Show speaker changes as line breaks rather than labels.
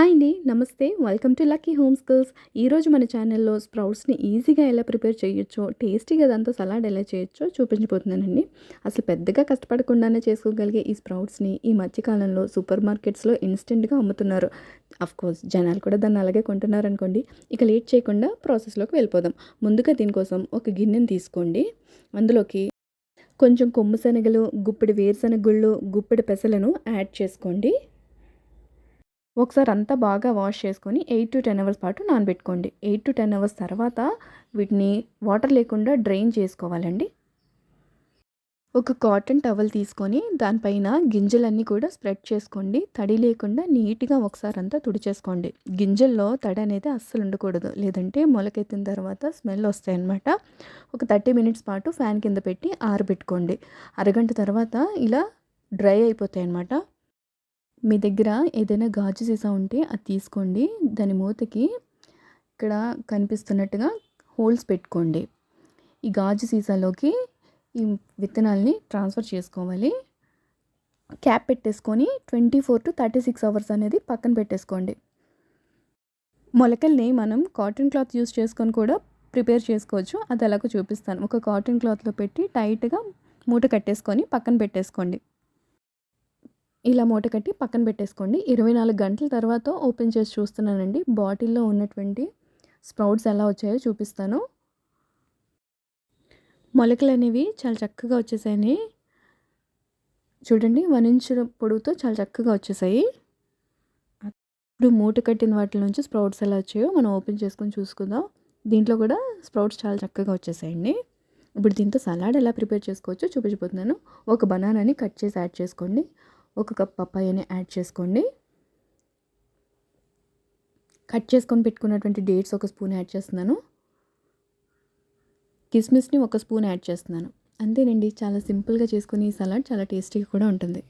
Hi అండి. నమస్తే. Welcome to lucky home skills. ఈరోజు మన ఛానల్‌లో స్ప్రౌట్స్‌ని ఈజీగా ఎలా ప్రిపేర్ చేయొచ్చో, టేస్టీగా దాంతో సలాడ్ ఎలా చేయొచ్చో చూపించబోతున్నానండి. అసలు పెద్దగా కష్టపడకుండానే చేసుకోగలిగే ఈ స్ప్రౌట్స్‌ని ఈ మధ్య కాలంలో సూపర్ మార్కెట్స్‌లో ఇన్‌స్టంట్‌గా అమ్ముతున్నారు. ఆఫ్‌కోర్స్ జనాలు కూడా దాన్ని అలాగే కొంటున్నారనుకోండి. ఇక లేట్ చేయకుండా ప్రాసెస్‌లోకి వెళ్ళిపోదాం. ముందుగా దీనికోసం ఒక గిన్నెని తీసుకోండి. అందులోకి కొంచెం కొమ్ము శనగలు, గుప్పెడు వేరుశనగ గుళ్ళు, గుప్పెడు పెసలను యాడ్ చేసుకోండి. ఒకసారి అంతా బాగా వాష్ చేసుకొని 8-10 అవర్స్ పాటు నానబెట్టుకోండి. 8-10 అవర్స్ తర్వాత వీటిని వాటర్ లేకుండా డ్రైన్ చేసుకోవాలండి. ఒక కాటన్ టవల్ తీసుకొని దానిపైన గింజలన్నీ కూడా స్ప్రెడ్ చేసుకోండి. తడి లేకుండా నీట్‌గా ఒకసారి అంతా తుడిచేసుకోండి. గింజల్లో తడి అనేది అస్సలు ఉండకూడదు. లేదంటే మొలకెత్తిన తర్వాత స్మెల్ వస్తాయన్నమాట. ఒక 30 మినిట్స్ పాటు ఫ్యాన్ కింద పెట్టి ఆరబెట్టుకోండి. అరగంట తర్వాత ఇలా డ్రై అయిపోతాయన్నమాట. మీ దగ్గర ఏదైనా గాజు సీసా ఉంటే అది తీసుకోండి. దాని మూతకి ఇక్కడ కనిపిస్తున్నట్టుగా హోల్స్ పెట్టుకోండి. ఈ గాజు సీసాలోకి ఈ విత్తనాల్ని ట్రాన్స్ఫర్ చేసుకోవాలి. క్యాప్ పెట్టేసుకొని 24-36 అవర్స్ అనేది పక్కన పెట్టేసుకోండి. మొలకల్ని మనం కాటన్ క్లాత్ యూస్ చేసుకొని కూడా ప్రిపేర్ చేసుకోవచ్చు. అది ఎలాగో చూపిస్తాను. ఒక కాటన్ క్లాత్‌లో పెట్టి టైట్‌గా మూట కట్టేసుకొని పక్కన పెట్టేసుకోండి. ఇలా మూట కట్టి పక్కన పెట్టేసుకోండి. 24 గంటల తర్వాత ఓపెన్ చేసి చూస్తున్నానండి. బాటిల్‌లో ఉన్నటువంటి స్ప్రౌట్స్ ఎలా వచ్చాయో చూపిస్తాను. మొలకలనేవి చాలా చక్కగా వచ్చేసాయండి. చూడండి 1 ఇంచ్ పొడవుతో చాలా చక్కగా వచ్చేసాయి. ఇప్పుడు మూట కట్టిన వాటిల నుంచి స్ప్రౌట్స్ ఎలా వచ్చాయో మనం ఓపెన్ చేసుకొని చూసుకుందాం. దీంట్లో కూడా స్ప్రౌట్స్ చాలా చక్కగా వచ్చేసాయండి. ఇప్పుడు దీంతో సలాడ్ ఎలా ప్రిపేర్ చేసుకోవచ్చో చూపించబోతున్నాను. ఒక బనానాని కట్ చేసి యాడ్ చేసుకోండి. ఒక కప్ పపాయాని యాడ్ చేసుకోండి. కట్ చేసుకొని పెట్టుకున్నటువంటి డేట్స్ ఒక స్పూన్ యాడ్ చేస్తున్నాను. కిస్మిస్‌ని ఒక స్పూన్ యాడ్ చేస్తున్నాను. అంతేనండి. చాలా సింపుల్‌గా చేసుకుని ఈ సలాడ్ చాలా టేస్టీగా కూడా ఉంటుంది.